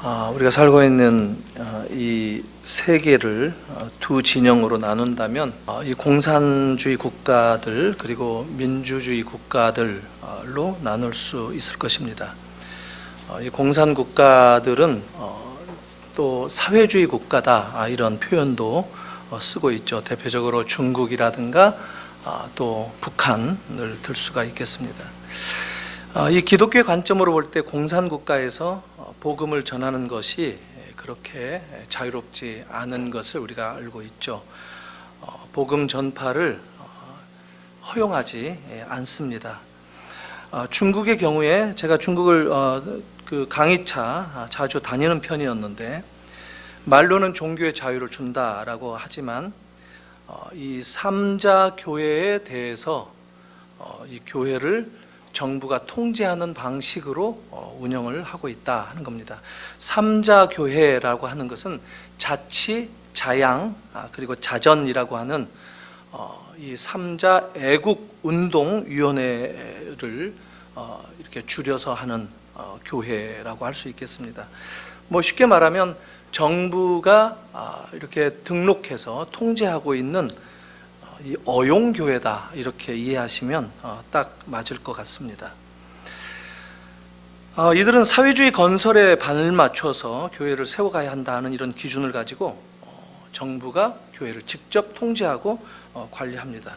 우리가 살고 있는 이 세계를 두 진영으로 나눈다면 이 공산주의 국가들 그리고 민주주의 국가들로 나눌 수 있을 것입니다. 이 공산 국가들은 또 사회주의 국가다 이런 표현도 쓰고 있죠. 대표적으로 중국이라든가 또 북한을 들 수가 있겠습니다. 이 기독교의 관점으로 볼 때 공산 국가에서 복음을 전하는 것이 그렇게 자유롭지 않은 것을 우리가 알고 있죠. 복음 전파를 허용하지 않습니다. 중국의 경우에 제가 중국을 그 강의차 자주 다니는 편이었는데 말로는 종교의 자유를 준다라고 하지만 이 삼자 교회에 대해서 이 교회를 정부가 통제하는 방식으로 운영을 하고 있다 하는 겁니다. 삼자 교회라고 하는 것은 자치, 자양, 그리고 자전이라고 하는 이 삼자 애국 운동 위원회를 이렇게 줄여서 하는 교회라고 할 수 있겠습니다. 뭐 쉽게 말하면 정부가 이렇게 등록해서 통제하고 있는 이 어용교회다 이렇게 이해하시면 딱 맞을 것 같습니다. 이들은 사회주의 건설에 반을 맞춰서 교회를 세워가야 한다는 이런 기준을 가지고 정부가 교회를 직접 통제하고 관리합니다.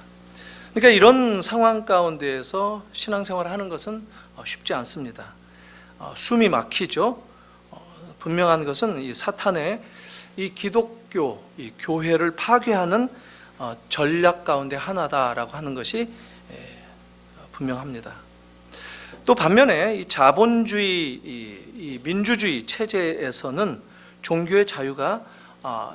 그러니까 이런 상황 가운데에서 신앙생활을 하는 것은 쉽지 않습니다. 숨이 막히죠. 분명한 것은 이 사탄의 이 기독교, 이 교회를 파괴하는 전략 가운데 하나다라고 하는 것이 분명합니다. 또 반면에 이 자본주의, 이 민주주의 체제에서는 종교의 자유가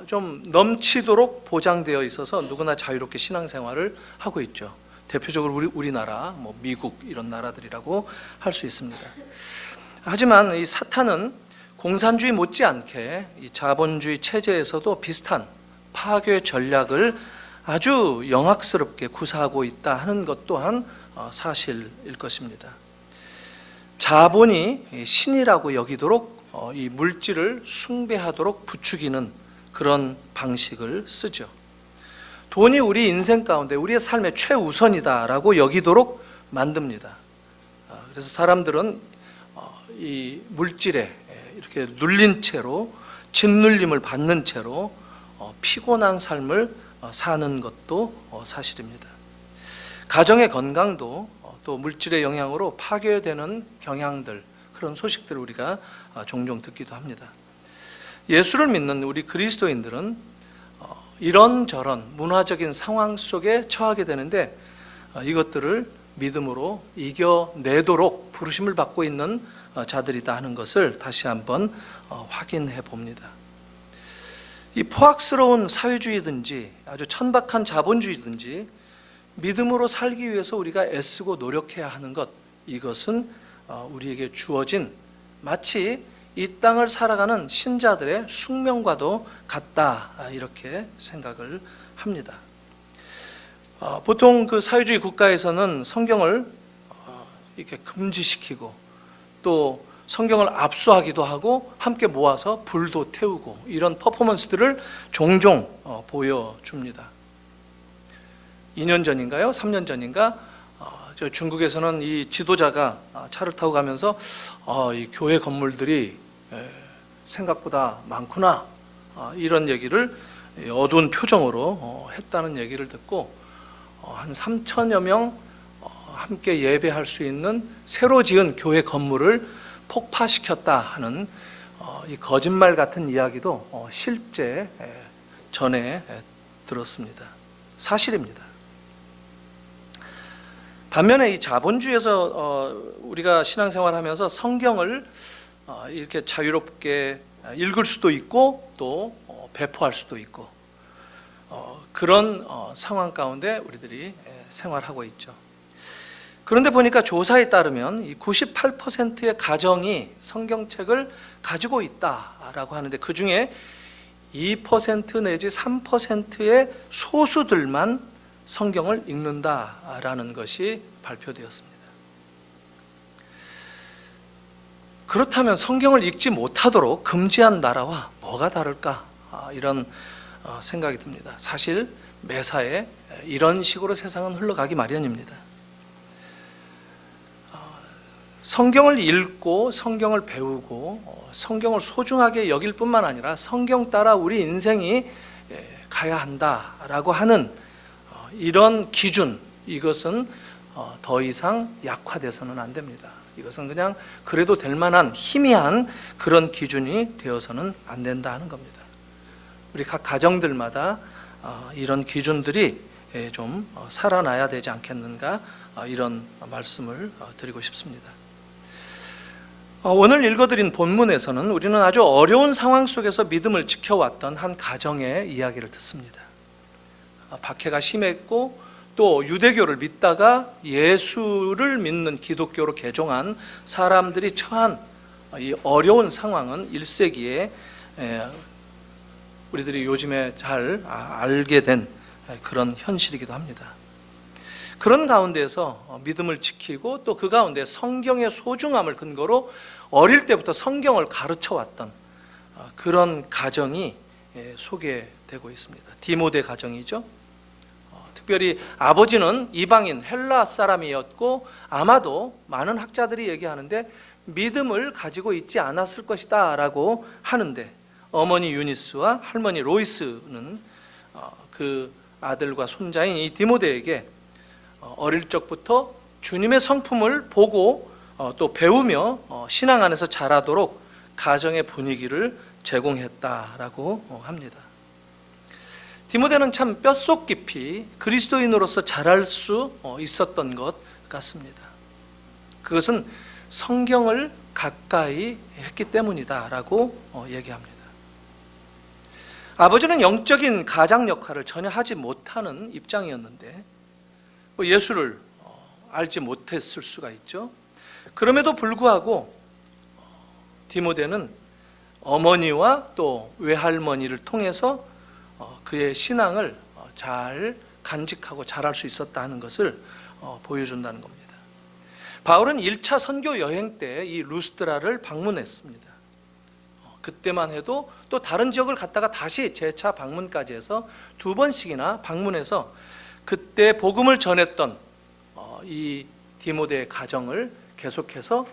좀 넘치도록 보장되어 있어서 누구나 자유롭게 신앙생활을 하고 있죠. 대표적으로 우리나라, 뭐 미국 이런 나라들이라고 할 수 있습니다. 하지만 이 사탄은 공산주의 못지않게 이 자본주의 체제에서도 비슷한 파괴 전략을 아주 영악스럽게 구사하고 있다 하는 것 또한 사실일 것입니다. 자본이 신이라고 여기도록 이 물질을 숭배하도록 부추기는 그런 방식을 쓰죠. 돈이 우리 인생 가운데 우리의 삶의 최우선이다라고 여기도록 만듭니다. 그래서 사람들은 이 물질에 이렇게 눌린 채로 짓눌림을 받는 채로 피곤한 삶을 사는 것도 사실입니다. 가정의 건강도 또 물질의 영향으로 파괴되는 경향들, 그런 소식들을 우리가 종종 듣기도 합니다. 예수를 믿는 우리 그리스도인들은 이런저런 문화적인 상황 속에 처하게 되는데 이것들을 믿음으로 이겨내도록 부르심을 받고 있는 자들이다 하는 것을 다시 한번 확인해 봅니다. 이 포악스러운 사회주의든지 아주 천박한 자본주의든지 믿음으로 살기 위해서 우리가 애쓰고 노력해야 하는 것, 이것은 우리에게 주어진 마치 이 땅을 살아가는 신자들의 숙명과도 같다 이렇게 생각을 합니다. 보통 그 사회주의 국가에서는 성경을 이렇게 금지시키고 또 성경을 압수하기도 하고 함께 모아서 불도 태우고 이런 퍼포먼스들을 종종 보여줍니다. 2년 전인가요? 3년 전인가? 중국에서는 이 지도자가 차를 타고 가면서 이 교회 건물들이 생각보다 많구나 이런 얘기를 어두운 표정으로 했다는 얘기를 듣고 한 3천여 명 함께 예배할 수 있는 새로 지은 교회 건물을 폭파시켰다 하는 이 거짓말 같은 이야기도 실제 전에 들었습니다. 사실입니다. 반면에 이 자본주의에서 우리가 신앙생활하면서 성경을 이렇게 자유롭게 읽을 수도 있고 또 배포할 수도 있고 그런 상황 가운데 우리들이 생활하고 있죠. 그런데 보니까 조사에 따르면 이 98%의 가정이 성경책을 가지고 있다라고 하는데 그 중에 2% 내지 3%의 소수들만 성경을 읽는다라는 것이 발표되었습니다. 그렇다면 성경을 읽지 못하도록 금지한 나라와 뭐가 다를까? 이런 생각이 듭니다. 사실 매사에 이런 식으로 세상은 흘러가기 마련입니다. 성경을 읽고 성경을 배우고 성경을 소중하게 여길 뿐만 아니라 성경 따라 우리 인생이 가야 한다라고 하는 이런 기준, 이것은 더 이상 약화돼서는 안 됩니다. 이것은 그냥 그래도 될 만한 희미한 그런 기준이 되어서는 안 된다 하는 겁니다. 우리 각 가정들마다 이런 기준들이 좀 살아나야 되지 않겠는가, 이런 말씀을 드리고 싶습니다. 오늘 읽어드린 본문에서는 우리는 아주 어려운 상황 속에서 믿음을 지켜왔던 한 가정의 이야기를 듣습니다. 박해가 심했고 또 유대교를 믿다가 예수를 믿는 기독교로 개종한 사람들이 처한 이 어려운 상황은 1세기에 우리들이 요즘에 잘 알게 된 그런 현실이기도 합니다. 그런 가운데서 믿음을 지키고 또 그 가운데 성경의 소중함을 근거로 어릴 때부터 성경을 가르쳐 왔던 그런 가정이 소개되고 있습니다. 디모데 가정이죠. 특별히 아버지는 이방인 헬라 사람이었고 아마도 많은 학자들이 얘기하는데 믿음을 가지고 있지 않았을 것이다 라고 하는데, 어머니 유니스와 할머니 로이스는 그 아들과 손자인 이 디모데에게 어릴 적부터 주님의 성품을 보고 또 배우며 신앙 안에서 자라도록 가정의 분위기를 제공했다라고 합니다. 디모데는 참 뼛속 깊이 그리스도인으로서 자랄 수 있었던 것 같습니다. 그것은 성경을 가까이 했기 때문이다라고 얘기합니다. 아버지는 영적인 가장 역할을 전혀 하지 못하는 입장이었는데 예수를 알지 못했을 수가 있죠. 그럼에도 불구하고 디모데는 어머니와 또 외할머니를 통해서 그의 신앙을 잘 간직하고 잘할 수 있었다 하는 것을 보여준다는 겁니다. 바울은 1차 선교 여행 때 이 루스드라를 방문했습니다. 그때만 해도 또 다른 지역을 갔다가 다시 재차 방문까지 해서 2번씩이나 방문해서 그때 복음을 전했던 이 디모데의 가정을 계속해서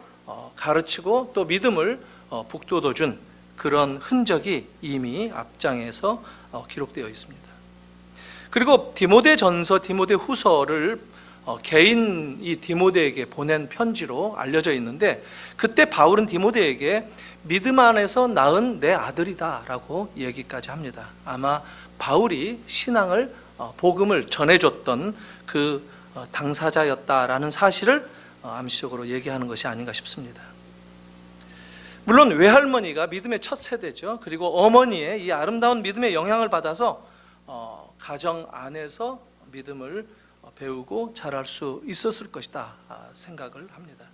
가르치고 또 믿음을 북돋워준 그런 흔적이 이미 앞장에서 기록되어 있습니다. 그리고 디모데전서, 디모데후서를 개인 이 디모데에게 보낸 편지로 알려져 있는데, 그때 바울은 디모데에게 믿음 안에서 낳은 내 아들이다 라고 얘기까지 합니다. 아마 바울이 신앙을 복음을 전해줬던 그 당사자였다라는 사실을 암시적으로 얘기하는 것이 아닌가 싶습니다. 물론 외할머니가 믿음의 첫 세대죠. 그리고 어머니의 이 아름다운 믿음의 영향을 받아서 가정 안에서 믿음을 배우고 자랄 수 있었을 것이다 생각을 합니다.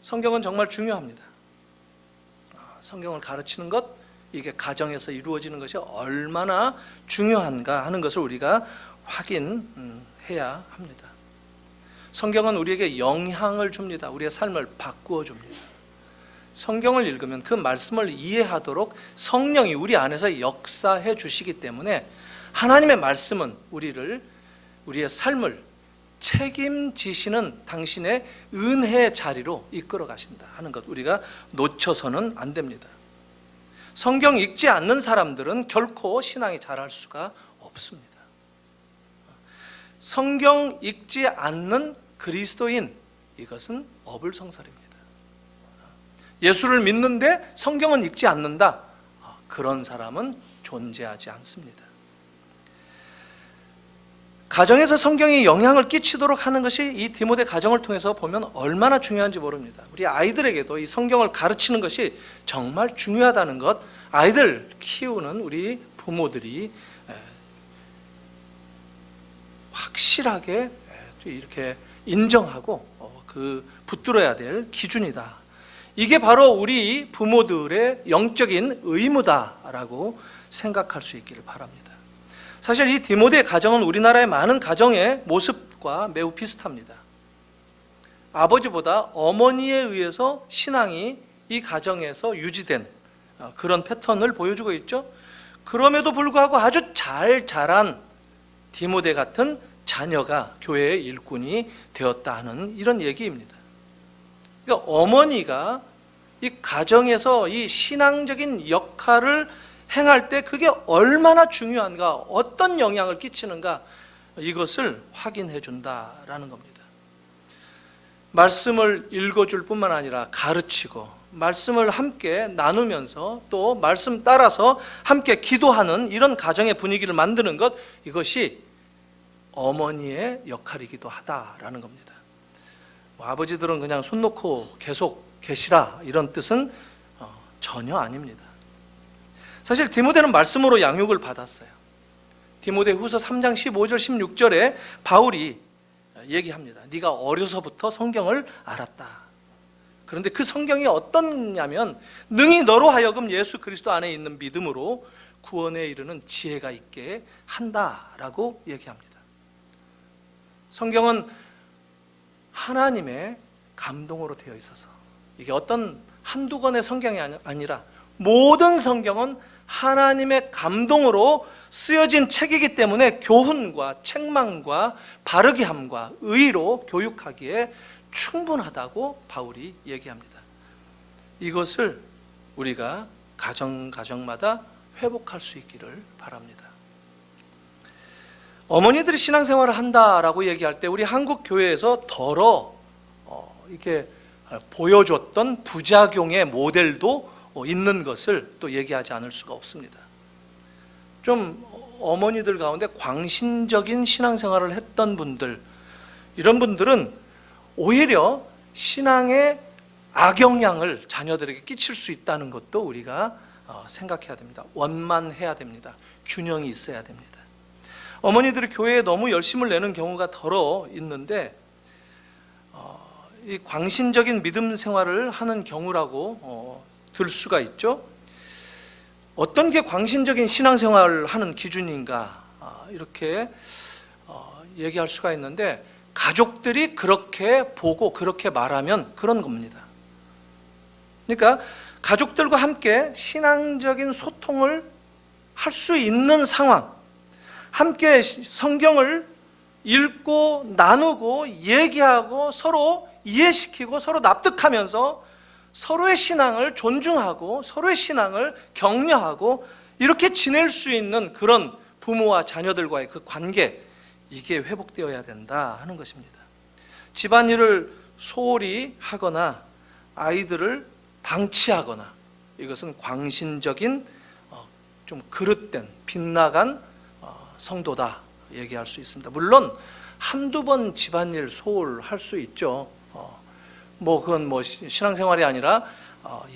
성경은 정말 중요합니다. 성경을 가르치는 것, 이게 가정에서 이루어지는 것이 얼마나 중요한가 하는 것을 우리가 확인해야 합니다. 성경은 우리에게 영향을 줍니다. 우리의 삶을 바꾸어 줍니다. 성경을 읽으면 그 말씀을 이해하도록 성령이 우리 안에서 역사해 주시기 때문에 하나님의 말씀은 우리의 삶을 책임지시는 당신의 은혜의 자리로 이끌어 가신다 하는 것, 우리가 놓쳐서는 안 됩니다. 성경 읽지 않는 사람들은 결코 신앙이 자랄 수가 없습니다. 성경 읽지 않는 그리스도인, 이것은 어불성설입니다. 예수를 믿는데 성경은 읽지 않는다, 그런 사람은 존재하지 않습니다. 가정에서 성경이 영향을 끼치도록 하는 것이 이 디모데 가정을 통해서 보면 얼마나 중요한지 모릅니다. 우리 아이들에게도 이 성경을 가르치는 것이 정말 중요하다는 것, 아이들 키우는 우리 부모들이 확실하게 이렇게 인정하고 붙들어야 될 기준이다. 이게 바로 우리 부모들의 영적인 의무다라고 생각할 수 있기를 바랍니다. 사실 이 디모데의 가정은 우리나라의 많은 가정의 모습과 매우 비슷합니다. 아버지보다 어머니에 의해서 신앙이 이 가정에서 유지된 그런 패턴을 보여주고 있죠. 그럼에도 불구하고 아주 잘 자란 디모데 같은 자녀가 교회의 일꾼이 되었다 하는 이런 얘기입니다. 그러니까 어머니가 이 가정에서 이 신앙적인 역할을 행할 때 그게 얼마나 중요한가, 어떤 영향을 끼치는가, 이것을 확인해 준다라는 겁니다. 말씀을 읽어줄 뿐만 아니라 가르치고 말씀을 함께 나누면서 또 말씀 따라서 함께 기도하는 이런 가정의 분위기를 만드는 것, 이것이 어머니의 역할이기도 하다라는 겁니다. 아버지들은 그냥 손 놓고 계속 계시라 이런 뜻은 전혀 아닙니다. 사실 디모데는 말씀으로 양육을 받았어요. 디모데 후서 3장 15절 16절에 바울이 얘기합니다. 네가 어려서부터 성경을 알았다. 그런데 그 성경이 어떻냐면 능히 너로 하여금 예수 그리스도 안에 있는 믿음으로 구원에 이르는 지혜가 있게 한다라고 얘기합니다. 성경은 하나님의 감동으로 되어 있어서 이게 어떤 한두 권의 성경이 아니라 모든 성경은 하나님의 감동으로 쓰여진 책이기 때문에 교훈과 책망과 바르게 함과 의로 교육하기에 충분하다고 바울이 얘기합니다. 이것을 우리가 가정마다 회복할 수 있기를 바랍니다. 어머니들이 신앙생활을 한다라고 얘기할 때 우리 한국 교회에서 이렇게 보여줬던 부작용의 모델도 있는 것을 또 얘기하지 않을 수가 없습니다. 좀 어머니들 가운데 광신적인 신앙생활을 했던 분들, 이런 분들은 오히려 신앙의 악영향을 자녀들에게 끼칠 수 있다는 것도 우리가 생각해야 됩니다. 원만해야 됩니다. 균형이 있어야 됩니다. 어머니들이 교회에 너무 열심을 내는 경우가 더러 있는데 이 광신적인 믿음 생활을 하는 경우라고 들 수가 있죠. 어떤 게 광신적인 신앙생활을 하는 기준인가, 이렇게 얘기할 수가 있는데 가족들이 그렇게 보고 그렇게 말하면 그런 겁니다. 그러니까 가족들과 함께 신앙적인 소통을 할 수 있는 상황, 함께 성경을 읽고 나누고 얘기하고 서로 이해시키고 서로 납득하면서 서로의 신앙을 존중하고 서로의 신앙을 격려하고 이렇게 지낼 수 있는 그런 부모와 자녀들과의 그 관계, 이게 회복되어야 된다 하는 것입니다. 집안일을 소홀히 하거나 아이들을 방치하거나, 이것은 광신적인 좀 그릇된 빗나간 성도다 얘기할 수 있습니다. 물론 한두 번 집안일 소홀할 수 있죠. 그건 신앙생활이 아니라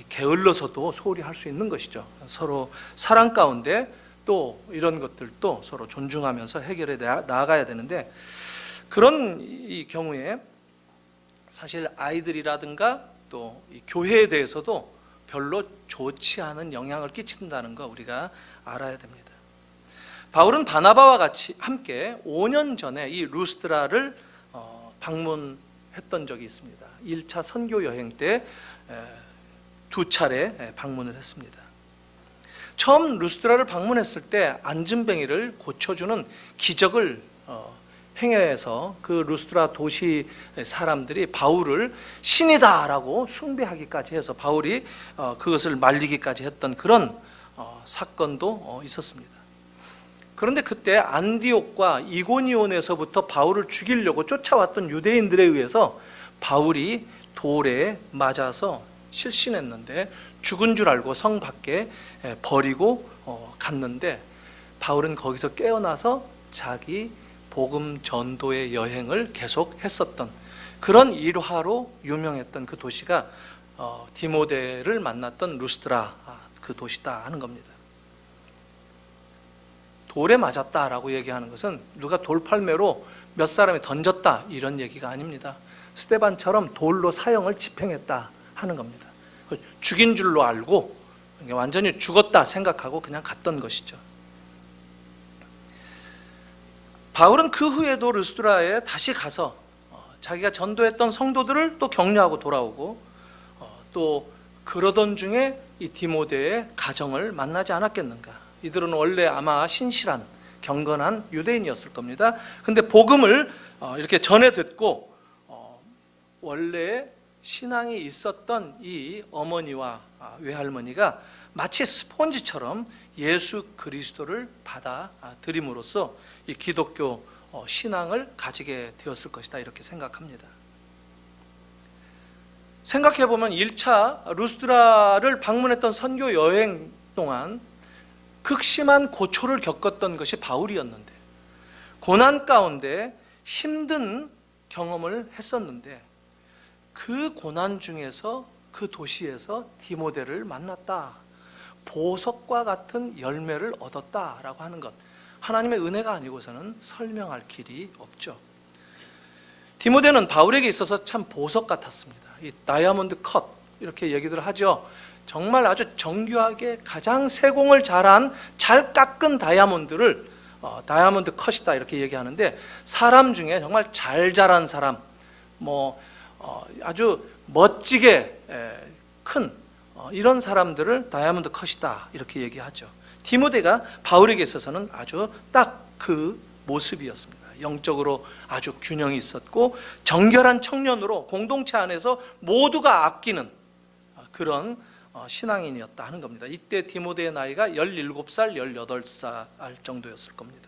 게을러서도 소홀히 할 수 있는 것이죠. 서로 사랑 가운데 또 이런 것들도 서로 존중하면서 해결해 나아가야 되는데, 그런 이 경우에 사실 아이들이라든가 또 이 교회에 대해서도 별로 좋지 않은 영향을 끼친다는 거 우리가 알아야 됩니다. 바울은 바나바와 같이 함께 5년 전에 이 루스드라를 방문했던 적이 있습니다. 1차 선교 여행 때 2차례 방문을 했습니다. 처음 루스드라를 방문했을 때 안진뱅이를 고쳐주는 기적을 행해서 그 루스드라 도시 사람들이 바울을 신이다라고 숭배하기까지 해서 바울이 그것을 말리기까지 했던 그런 사건도 있었습니다. 그런데 그때 안디옥과 이고니온에서부터 바울을 죽이려고 쫓아왔던 유대인들에 의해서 바울이 돌에 맞아서 실신했는데 죽은 줄 알고 성 밖에 버리고 갔는데, 바울은 거기서 깨어나서 자기 복음 전도의 여행을 계속 했었던 그런 일화로 유명했던 그 도시가 디모데를 만났던 루스드라 그 도시다 하는 겁니다. 돌에 맞았다라고 얘기하는 것은 누가 돌팔매로 몇 사람이 던졌다 이런 얘기가 아닙니다. 스데반처럼 돌로 사형을 집행했다 하는 겁니다. 죽인 줄로 알고 완전히 죽었다 생각하고 그냥 갔던 것이죠. 바울은 그 후에도 루스드라에 다시 가서 자기가 전도했던 성도들을 또 격려하고 돌아오고 또 그러던 중에 이 디모데의 가정을 만나지 않았겠는가. 이들은 원래 아마 신실한 경건한 유대인이었을 겁니다. 근데 복음을 이렇게 전해 듣고 원래 신앙이 있었던 이 어머니와 외할머니가 마치 스폰지처럼 예수 그리스도를 받아들임으로써 이 기독교 신앙을 가지게 되었을 것이다, 이렇게 생각합니다. 생각해보면 1차 루스드라를 방문했던 선교 여행 동안 극심한 고초를 겪었던 것이 바울이었는데, 고난 가운데 힘든 경험을 했었는데, 그 고난 중에서 그 도시에서 디모데를 만났다, 보석과 같은 열매를 얻었다라고 하는 것, 하나님의 은혜가 아니고서는 설명할 길이 없죠. 디모데는 바울에게 있어서 참 보석 같았습니다. 이 다이아몬드 컷 이렇게 얘기들 하죠. 정말 아주 정교하게 가장 세공을 잘 깎은 다이아몬드를 다이아몬드 컷이다 이렇게 얘기하는데, 사람 중에 정말 잘 자란 사람, 아주 멋지게 큰 이런 사람들을 다이아몬드 컷이다 이렇게 얘기하죠. 디모데가 바울에게 있어서는 아주 딱 그 모습이었습니다. 영적으로 아주 균형이 있었고 정결한 청년으로 공동체 안에서 모두가 아끼는 그런 신앙인이었다 하는 겁니다. 이때 디모데의 나이가 17살, 18살 정도였을 겁니다.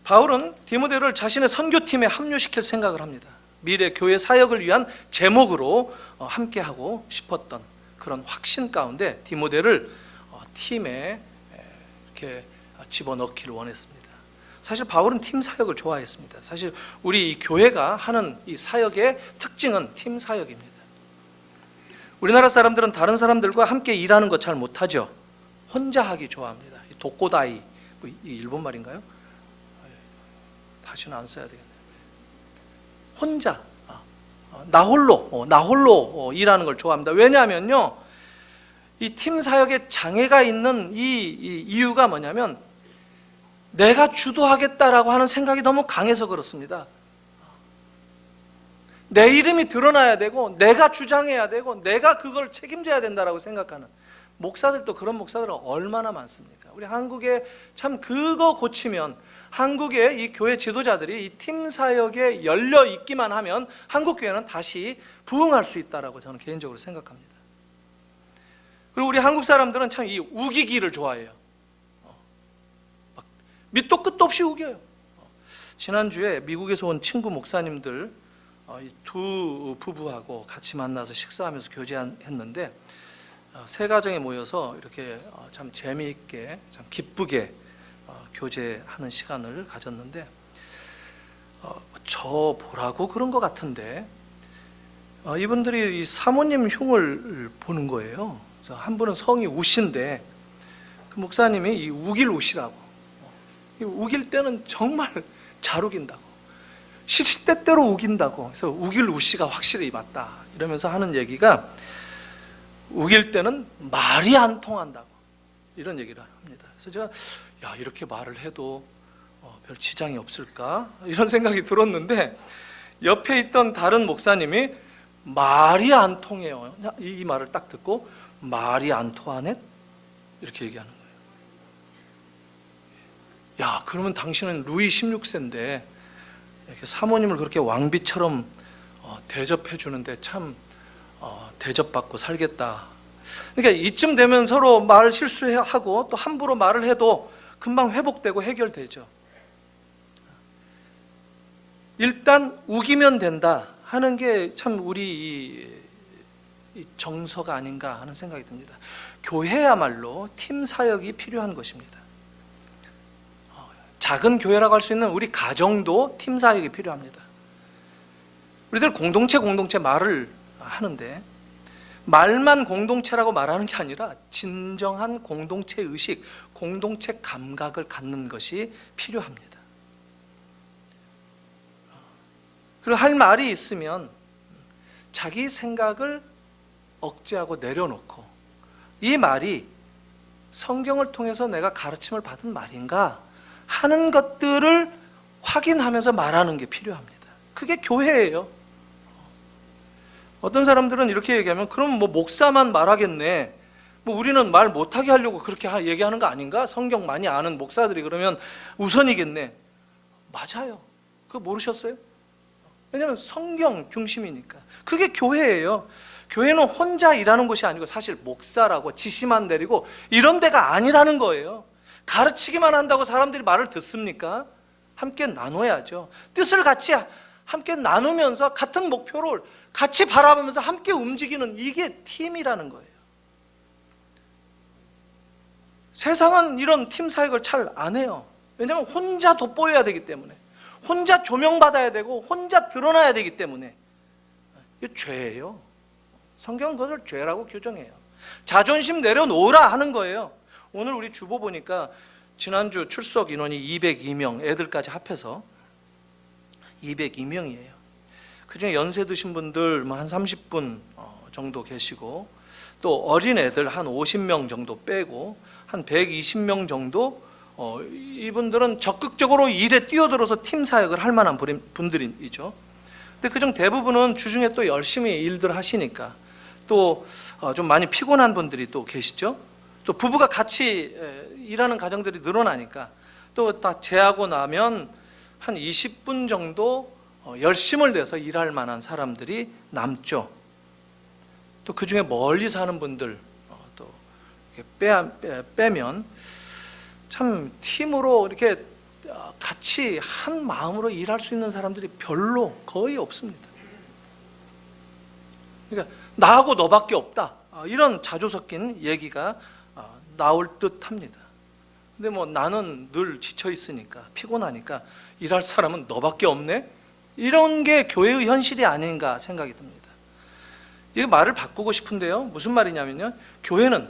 바울은 디모데를 자신의 선교팀에 합류시킬 생각을 합니다. 미래 교회 사역을 위한 제목으로 함께하고 싶었던 그런 확신 가운데 디모데를 팀에 이렇게 집어넣기를 원했습니다. 사실 바울은 팀 사역을 좋아했습니다. 사실 우리 이 교회가 하는 이 사역의 특징은 팀 사역입니다. 우리나라 사람들은 다른 사람들과 함께 일하는 거 잘 못하죠. 혼자 하기 좋아합니다. 도코다이, 이 일본 말인가요? 다시는 안 써야 되겠네요. 혼자, 나홀로 일하는 걸 좋아합니다. 왜냐하면요, 이 팀 사역에 장애가 있는 이 이유가 뭐냐면, 내가 주도하겠다라고 하는 생각이 너무 강해서 그렇습니다. 내 이름이 드러나야 되고 내가 주장해야 되고 내가 그걸 책임져야 된다라고 생각하는 목사들도, 그런 목사들은 얼마나 많습니까? 우리 한국에 참 그거 고치면, 한국의 이 교회 지도자들이 이 팀 사역에 열려 있기만 하면 한국 교회는 다시 부흥할 수 있다라고 저는 개인적으로 생각합니다. 그리고 우리 한국 사람들은 참 이 우기기를 좋아해요. 밑도 끝도 없이 우겨요. 지난주에 미국에서 온 친구 목사님들 두 부부하고 같이 만나서 식사하면서 교제했는데, 세 가정이 모여서 이렇게 참 재미있게, 참 기쁘게 교제하는 시간을 가졌는데, 저 보라고 그런 것 같은데 이분들이 이 사모님 흉을 보는 거예요. 그래서 한 분은 성이 우신데 그 목사님이 이 우길 우시라고, 우길 때는 정말 잘 우긴다고, 시시때때로 우긴다고, 그래서 우길 우씨가 확실히 맞다 이러면서 하는 얘기가, 우길 때는 말이 안 통한다고 이런 얘기를 합니다. 그래서 제가 이렇게 말을 해도 별 지장이 없을까 이런 생각이 들었는데, 옆에 있던 다른 목사님이 말이 안 통해요, 이 말을 딱 듣고 말이 안 통하네 이렇게 얘기하는 거예요. 야, 그러면 당신은 루이 16세인데 이렇게 사모님을 그렇게 왕비처럼 대접해 주는데 참 대접받고 살겠다. 그러니까 이쯤 되면 서로 말 실수하고 또 함부로 말을 해도 금방 회복되고 해결되죠. 일단 우기면 된다 하는 게 참 우리 이 정서가 아닌가 하는 생각이 듭니다. 교회야말로 팀 사역이 필요한 것입니다. 작은 교회라고 할 수 있는 우리 가정도 팀 사역이 필요합니다. 우리들 공동체 말을 하는데, 말만 공동체라고 말하는 게 아니라 진정한 공동체 의식, 공동체 감각을 갖는 것이 필요합니다. 그리고 할 말이 있으면 자기 생각을 억제하고 내려놓고, 이 말이 성경을 통해서 내가 가르침을 받은 말인가 하는 것들을 확인하면서 말하는 게 필요합니다. 그게 교회예요. 어떤 사람들은 이렇게 얘기하면 그럼 뭐 목사만 말하겠네. 뭐 우리는 말 못하게 하려고 그렇게 얘기하는 거 아닌가? 성경 많이 아는 목사들이 그러면 우선이겠네. 맞아요. 그거 모르셨어요? 왜냐하면 성경 중심이니까. 그게 교회예요. 교회는 혼자 일하는 곳이 아니고 사실 목사라고 지시만 내리고 이런 데가 아니라는 거예요. 가르치기만 한다고 사람들이 말을 듣습니까? 함께 나눠야죠. 뜻을 같이 함께 나누면서 같은 목표를 같이 바라보면서 함께 움직이는, 이게 팀이라는 거예요. 세상은 이런 팀 사역을 잘 안 해요. 왜냐하면 혼자 돋보여야 되기 때문에, 혼자 조명받아야 되고 혼자 드러나야 되기 때문에. 이게 죄예요. 성경은 그것을 죄라고 규정해요. 자존심 내려놓으라 하는 거예요. 오늘 우리 주보 보니까 지난주 출석 인원이 202명, 애들까지 합해서 202명이에요. 그중에 연세 드신 분들 한 30분 정도 계시고, 또 어린 애들 한 50명 정도 빼고 한 120명 정도, 이분들은 적극적으로 일에 뛰어들어서 팀 사역을 할 만한 분들이죠. 근데 그중 대부분은 주중에 또 열심히 일들 하시니까 또 좀 많이 피곤한 분들이 또 계시죠. 또 부부가 같이 일하는 가정들이 늘어나니까 또 다 제하고 나면 한 20분 정도 열심을 내서 일할 만한 사람들이 남죠. 또 그 중에 멀리 사는 분들 또 빼면 참 팀으로 이렇게 같이 한 마음으로 일할 수 있는 사람들이 별로 거의 없습니다. 그러니까 나하고 너밖에 없다, 이런 자조 섞인 얘기가 나올 듯 합니다. 근데 뭐 나는 늘 지쳐 있으니까 피곤하니까 일할 사람은 너밖에 없네, 이런 게 교회의 현실이 아닌가 생각이 듭니다. 이 말을 바꾸고 싶은데요, 무슨 말이냐면요, 교회는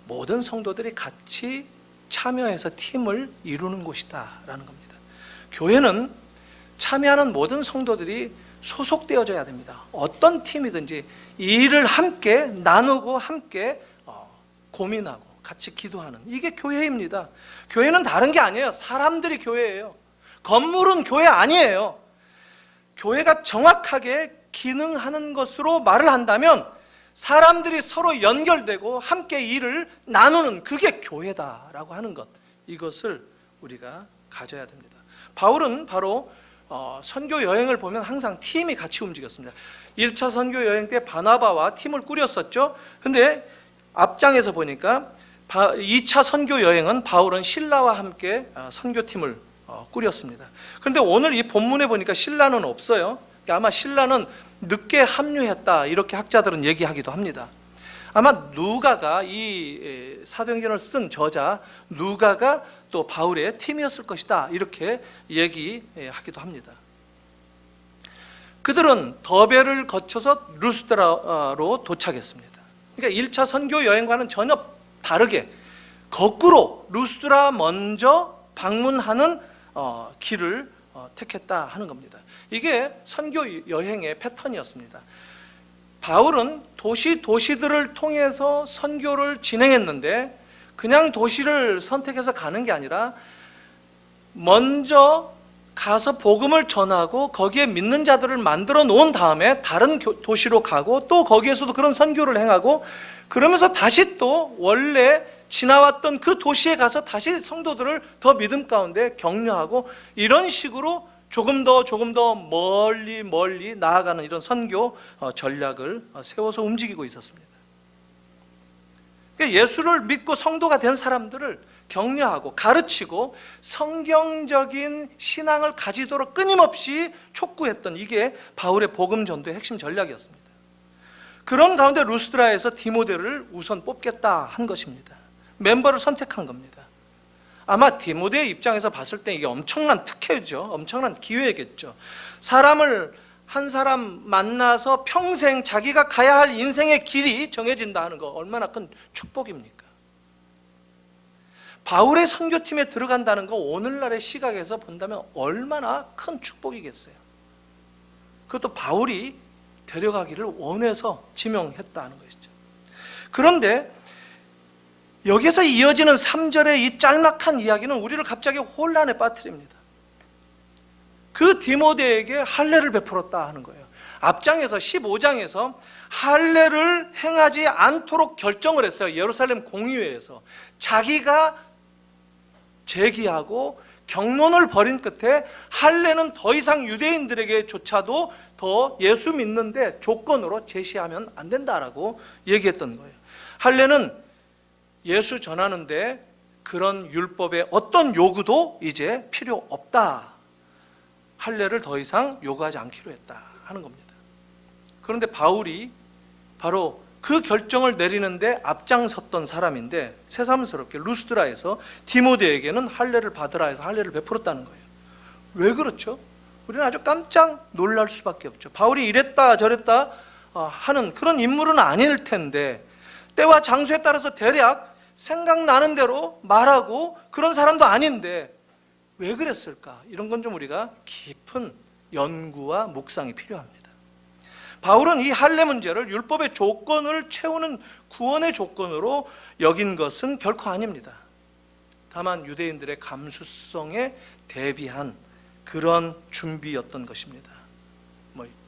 모든 성도들이 같이 참여해서 팀을 이루는 곳이다 라는 겁니다. 교회는 참여하는 모든 성도들이 소속되어져야 됩니다. 어떤 팀이든지 일을 함께 나누고 함께 고민하고 같이 기도하는, 이게 교회입니다. 교회는 다른 게 아니에요. 사람들이 교회예요. 건물은 교회 아니에요. 교회가 정확하게 기능하는 것으로 말을 한다면 사람들이 서로 연결되고 함께 일을 나누는, 그게 교회다라고 하는 것, 이것을 우리가 가져야 됩니다. 바울은 바로 선교 여행을 보면 항상 팀이 같이 움직였습니다. 1차 선교 여행 때 바나바와 팀을 꾸렸었죠. 근데 앞장에서 보니까 2차 선교 여행은 바울은 실라와 함께 선교팀을 꾸렸습니다. 그런데 오늘 이 본문에 보니까 실라는 없어요. 아마 실라는 늦게 합류했다, 이렇게 학자들은 얘기하기도 합니다. 아마 누가가, 이 사도행전을 쓴 저자 누가가 또 바울의 팀이었을 것이다, 이렇게 얘기하기도 합니다. 그들은 더베를 거쳐서 루스드라로 도착했습니다. 그러니까 1차 선교 여행과는 전혀 다르게 거꾸로 루스드라 먼저 방문하는 길을 택했다 하는 겁니다. 이게 선교 여행의 패턴이었습니다. 바울은 도시들을 통해서 선교를 진행했는데 그냥 도시를 선택해서 가는 게 아니라 먼저 가서 복음을 전하고 거기에 믿는 자들을 만들어 놓은 다음에 다른 도시로 가고 또 거기에서도 그런 선교를 행하고, 그러면서 다시 또 원래 지나왔던 그 도시에 가서 다시 성도들을 더 믿음 가운데 격려하고, 이런 식으로 조금 더 멀리 나아가는 이런 선교 전략을 세워서 움직이고 있었습니다. 예수를 믿고 성도가 된 사람들을 격려하고 가르치고 성경적인 신앙을 가지도록 끊임없이 촉구했던, 이게 바울의 복음 전도의 핵심 전략이었습니다. 그런 가운데 루스드라에서 디모데를 우선 뽑겠다 한 것입니다. 멤버를 선택한 겁니다. 아마 디모데의 입장에서 봤을 때 이게 엄청난 특혜죠. 엄청난 기회겠죠. 한 사람 만나서 평생 자기가 가야 할 인생의 길이 정해진다 하는 거 얼마나 큰 축복입니까? 바울의 선교팀에 들어간다는 거 오늘날의 시각에서 본다면 얼마나 큰 축복이겠어요. 그것도 바울이 데려가기를 원해서 지명했다는 것이죠. 그런데 여기서 이어지는 3절의 이 짤막한 이야기는 우리를 갑자기 혼란에 빠뜨립니다. 그 디모데에게 할례를 베풀었다 하는 거예요. 앞장에서 15장에서 할례를 행하지 않도록 결정을 했어요. 예루살렘 공의회에서 자기가 제기하고 경론을 벌인 끝에 할례는 더 이상 유대인들에게조차도 더 예수 믿는데 조건으로 제시하면 안 된다라고 얘기했던 거예요. 할례는 예수 전하는데 그런 율법의 어떤 요구도 이제 필요 없다. 할례를 더 이상 요구하지 않기로 했다 하는 겁니다. 그런데 바울이 바로 그 결정을 내리는데 앞장섰던 사람인데 새삼스럽게 루스드라에서 디모데에게는 할례를 받으라 해서 할례를 베풀었다는 거예요. 왜 그렇죠? 우리는 아주 깜짝 놀랄 수밖에 없죠. 바울이 이랬다 저랬다 하는 그런 인물은 아닐 텐데 때와 장소에 따라서 대략 생각나는 대로 말하고 그런 사람도 아닌데 왜 그랬을까? 이런 건 좀 우리가 깊은 연구와 묵상이 필요합니다. 바울은 이 할례 문제를 율법의 조건을 채우는 구원의 조건으로 여긴 것은 결코 아닙니다. 다만 유대인들의 감수성에 대비한 그런 준비였던 것입니다.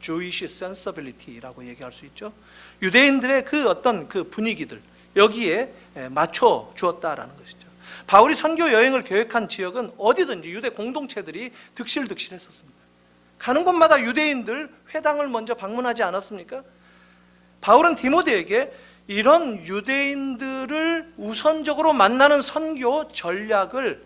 Jewish sensibility라고 얘기할 수 있죠. 유대인들의 그 어떤 그 분위기들 여기에 맞춰 주었다라는 것이죠. 바울이 선교 여행을 계획한 지역은 어디든지 유대 공동체들이 득실득실했었습니다. 가는 곳마다 유대인들 회당을 먼저 방문하지 않았습니까? 바울은 디모데에게 이런 유대인들을 우선적으로 만나는 선교 전략을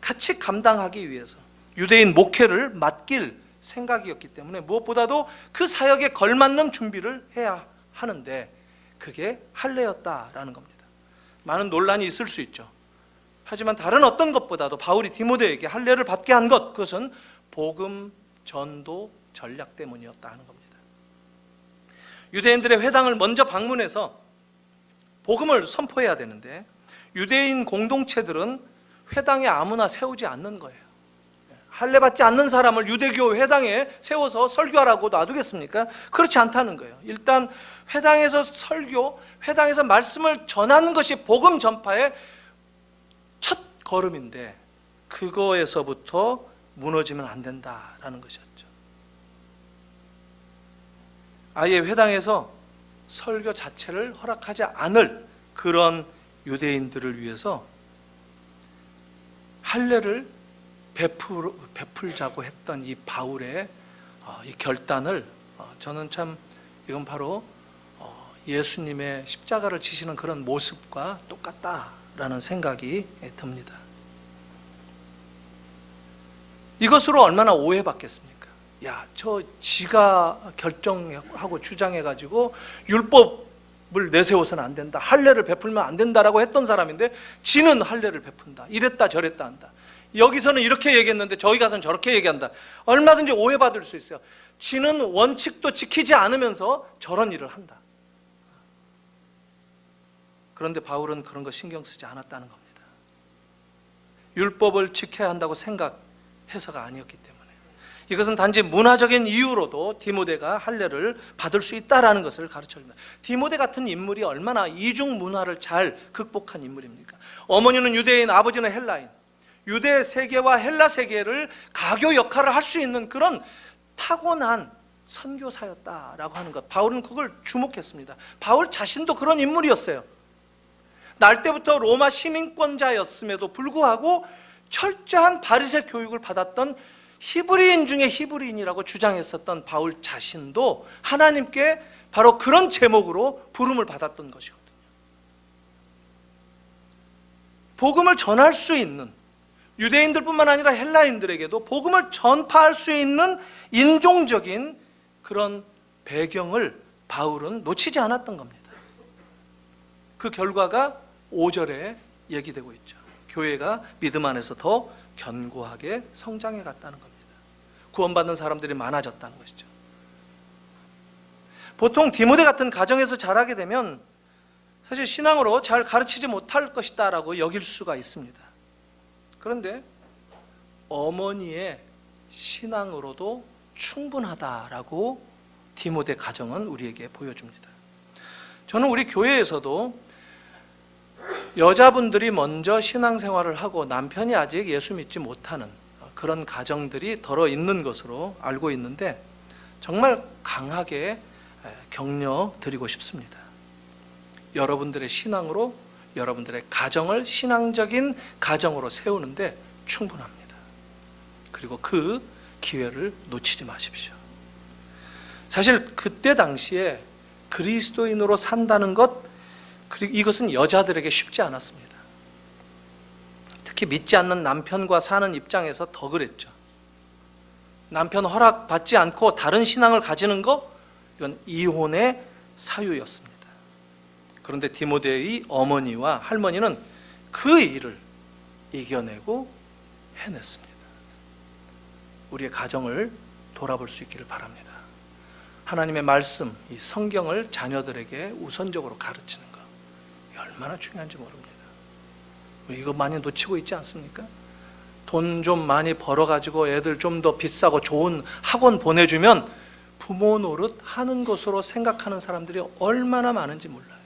같이 감당하기 위해서 유대인 목회를 맡길 생각이었기 때문에 무엇보다도 그 사역에 걸맞는 준비를 해야 하는데 그게 할례였다라는 겁니다. 많은 논란이 있을 수 있죠. 하지만 다른 어떤 것보다도 바울이 디모데에게 할례를 받게 한 것, 그것은 복음 전도 전략 때문이었다 하는 겁니다. 유대인들의 회당을 먼저 방문해서 복음을 선포해야 되는데 유대인 공동체들은 회당에 아무나 세우지 않는 거예요. 할례 받지 않는 사람을 유대교 회당에 세워서 설교하라고 놔두겠습니까? 그렇지 않다는 거예요. 일단 회당에서 설교, 회당에서 말씀을 전하는 것이 복음 전파의 첫 걸음인데 그거에서부터 무너지면 안 된다라는 것이었죠. 아예 회당에서 설교 자체를 허락하지 않을 그런 유대인들을 위해서 할례를 베풀자고 했던 이 바울의 이 결단을 저는 참 이건 바로 예수님의 십자가를 지시는 그런 모습과 똑같다라는 생각이 듭니다. 이것으로 얼마나 오해받겠습니까? 야, 저 지가 결정하고 주장해가지고 율법을 내세워서는 안 된다, 할례를 베풀면 안 된다라고 했던 사람인데 지는 할례를 베푼다, 이랬다 저랬다 한다. 여기서는 이렇게 얘기했는데 저기 가서는 저렇게 얘기한다. 얼마든지 오해받을 수 있어요. 지는 원칙도 지키지 않으면서 저런 일을 한다. 그런데 바울은 그런 거 신경 쓰지 않았다는 겁니다. 율법을 지켜야 한다고 생각해서가 아니었기 때문에 이것은 단지 문화적인 이유로도 디모데가 할례를 받을 수 있다는 것을 가르쳐줍니다. 디모데 같은 인물이 얼마나 이중 문화를 잘 극복한 인물입니까? 어머니는 유대인, 아버지는 헬라인. 유대 세계와 헬라 세계를 가교 역할을 할 수 있는 그런 타고난 선교사였다라고 하는 것, 바울은 그걸 주목했습니다. 바울 자신도 그런 인물이었어요. 날 때부터 로마 시민권자였음에도 불구하고 철저한 바리새 교육을 받았던 히브리인 중에 히브리인이라고 주장했었던 바울 자신도 하나님께 바로 그런 제목으로 부름을 받았던 것이거든요. 복음을 전할 수 있는, 유대인들뿐만 아니라 헬라인들에게도 복음을 전파할 수 있는 인종적인 그런 배경을 바울은 놓치지 않았던 겁니다. 그 결과가 5절에 얘기되고 있죠. 교회가 믿음 안에서 더 견고하게 성장해 갔다는 겁니다. 구원받는 사람들이 많아졌다는 것이죠. 보통 디모데 같은 가정에서 자라게 되면 사실 신앙으로 잘 가르치지 못할 것이다 라고 여길 수가 있습니다. 그런데 어머니의 신앙으로도 충분하다라고 디모데 가정은 우리에게 보여줍니다. 저는 우리 교회에서도 여자분들이 먼저 신앙생활을 하고 남편이 아직 예수 믿지 못하는 그런 가정들이 덜어 있는 것으로 알고 있는데 정말 강하게 격려 드리고 싶습니다. 여러분들의 신앙으로 여러분들의 가정을 신앙적인 가정으로 세우는데 충분합니다. 그리고 그 기회를 놓치지 마십시오. 사실 그때 당시에 그리스도인으로 산다는 것, 그리고 이것은 여자들에게 쉽지 않았습니다. 특히 믿지 않는 남편과 사는 입장에서 더 그랬죠. 남편 허락 받지 않고 다른 신앙을 가지는 거, 이건 이혼의 사유였습니다. 그런데 디모데의 어머니와 할머니는 그 일을 이겨내고 해냈습니다. 우리의 가정을 돌아볼 수 있기를 바랍니다. 하나님의 말씀, 이 성경을 자녀들에게 우선적으로 가르치는 것, 얼마나 중요한지 모릅니다. 이거 많이 놓치고 있지 않습니까? 돈 좀 많이 벌어가지고 애들 좀 더 비싸고 좋은 학원 보내주면 부모 노릇 하는 것으로 생각하는 사람들이 얼마나 많은지 몰라요.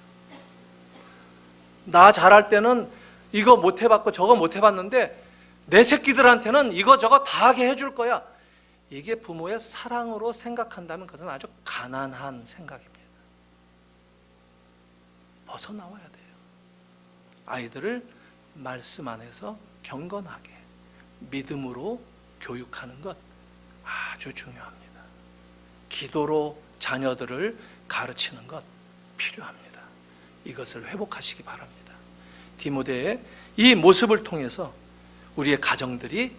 나 잘할 때는 이거 못 해봤고 저거 못 해봤는데 내 새끼들한테는 이거 저거 다 하게 해줄 거야. 이게 부모의 사랑으로 생각한다면 그것은 아주 가난한 생각입니다. 벗어나와야 돼요. 아이들을 말씀 안에서 경건하게 믿음으로 교육하는 것 아주 중요합니다. 기도로 자녀들을 가르치는 것 필요합니다. 이것을 회복하시기 바랍니다. 디모데의 이 모습을 통해서 우리의 가정들이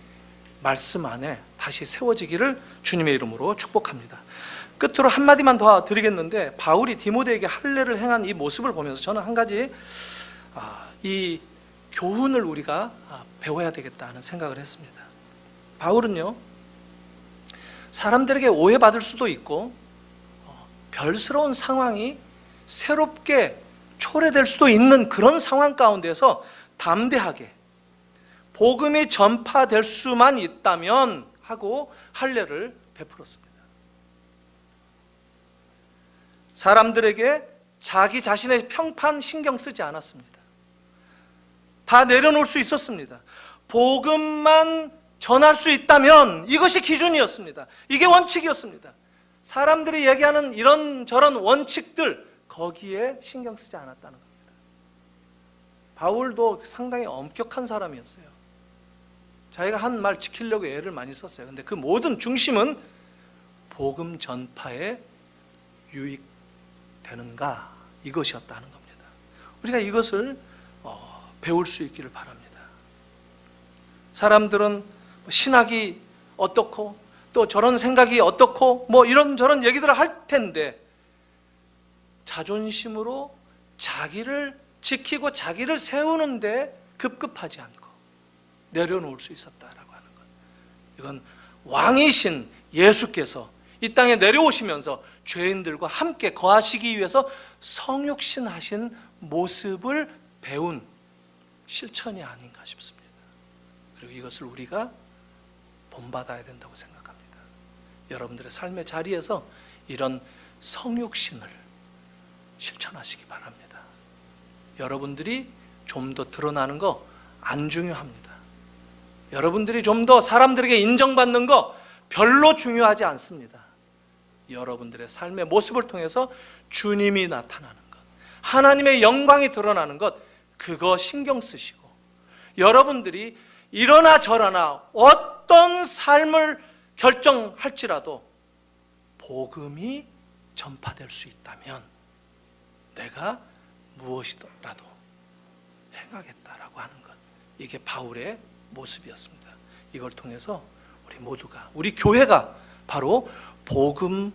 말씀 안에 다시 세워지기를 주님의 이름으로 축복합니다. 끝으로 한마디만 더 드리겠는데, 바울이 디모데에게 할례를 행한 이 모습을 보면서 저는 한 가지 이 교훈을 우리가 배워야 되겠다는 생각을 했습니다. 바울은요, 사람들에게 오해받을 수도 있고 별스러운 상황이 새롭게 초래될 수도 있는 그런 상황 가운데서 담대하게 복음이 전파될 수만 있다면 하고 할례를 베풀었습니다. 사람들에게 자기 자신의 평판 신경 쓰지 않았습니다. 다 내려놓을 수 있었습니다. 복음만 전할 수 있다면 이것이 기준이었습니다. 이게 원칙이었습니다. 사람들이 얘기하는 이런저런 원칙들, 거기에 신경 쓰지 않았다는 겁니다. 바울도 상당히 엄격한 사람이었어요. 자기가 한 말 지키려고 애를 많이 썼어요. 근데 그 모든 중심은 복음 전파에 유익되는가, 이것이었다는 겁니다. 우리가 이것을 배울 수 있기를 바랍니다. 사람들은 신학이 어떻고 또 저런 생각이 어떻고 뭐 이런저런 얘기들을 할 텐데, 자존심으로 자기를 지키고 자기를 세우는데 급급하지 않고 내려놓을 수 있었다라고 하는 것, 이건 왕이신 예수께서 이 땅에 내려오시면서 죄인들과 함께 거하시기 위해서 성육신 하신 모습을 배운 실천이 아닌가 싶습니다. 그리고 이것을 우리가 본받아야 된다고 생각합니다. 여러분들의 삶의 자리에서 이런 성육신을 실천하시기 바랍니다. 여러분들이 좀 더 드러나는 거 안 중요합니다. 여러분들이 좀 더 사람들에게 인정받는 거 별로 중요하지 않습니다. 여러분들의 삶의 모습을 통해서 주님이 나타나는 것, 하나님의 영광이 드러나는 것, 그거 신경 쓰시고, 여러분들이 이러나 저러나 어떤 삶을 결정할지라도 복음이 전파될 수 있다면 내가 무엇이더라도 행하겠다라고 하는 것, 이게 바울의 모습이었습니다. 이걸 통해서 우리 모두가, 우리 교회가 바로 복음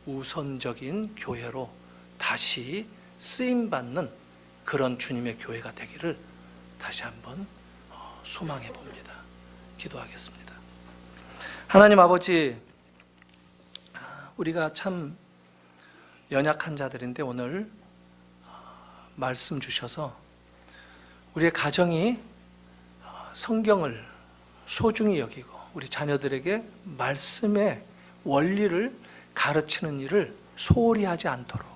우선적인 교회로 다시 쓰임받는 그런 주님의 교회가 되기를 다시 한번 소망해 봅니다. 기도하겠습니다. 하나님 아버지, 우리가 참 연약한 자들인데 오늘 말씀 주셔서 우리의 가정이 성경을 소중히 여기고 우리 자녀들에게 말씀의 원리를 가르치는 일을 소홀히 하지 않도록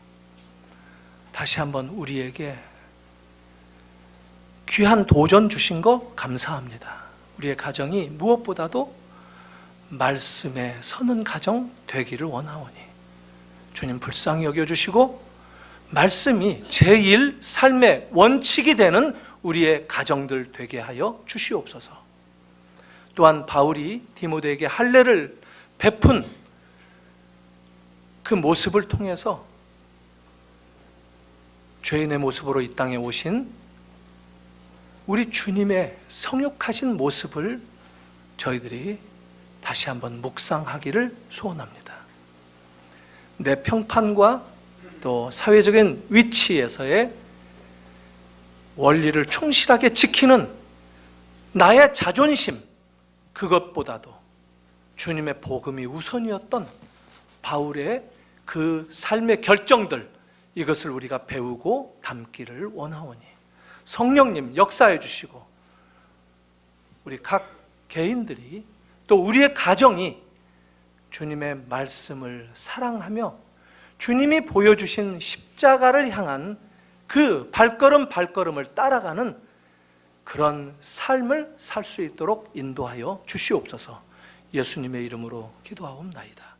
다시 한번 우리에게 귀한 도전 주신 거 감사합니다. 우리의 가정이 무엇보다도 말씀에 서는 가정 되기를 원하오니 주님 불쌍히 여겨주시고 말씀이 제1 삶의 원칙이 되는 우리의 가정들 되게 하여 주시옵소서. 또한 바울이 디모데에게 할례를 베푼 그 모습을 통해서 죄인의 모습으로 이 땅에 오신 우리 주님의 성육하신 모습을 저희들이 다시 한번 묵상하기를 소원합니다. 내 평판과 또 사회적인 위치에서의 원리를 충실하게 지키는 나의 자존심, 그것보다도 주님의 복음이 우선이었던 바울의 그 삶의 결정들, 이것을 우리가 배우고 담기를 원하오니 성령님 역사해 주시고 우리 각 개인들이 또 우리의 가정이 주님의 말씀을 사랑하며 주님이 보여주신 십자가를 향한 그 발걸음을 따라가는 그런 삶을 살 수 있도록 인도하여 주시옵소서. 예수님의 이름으로 기도하옵나이다.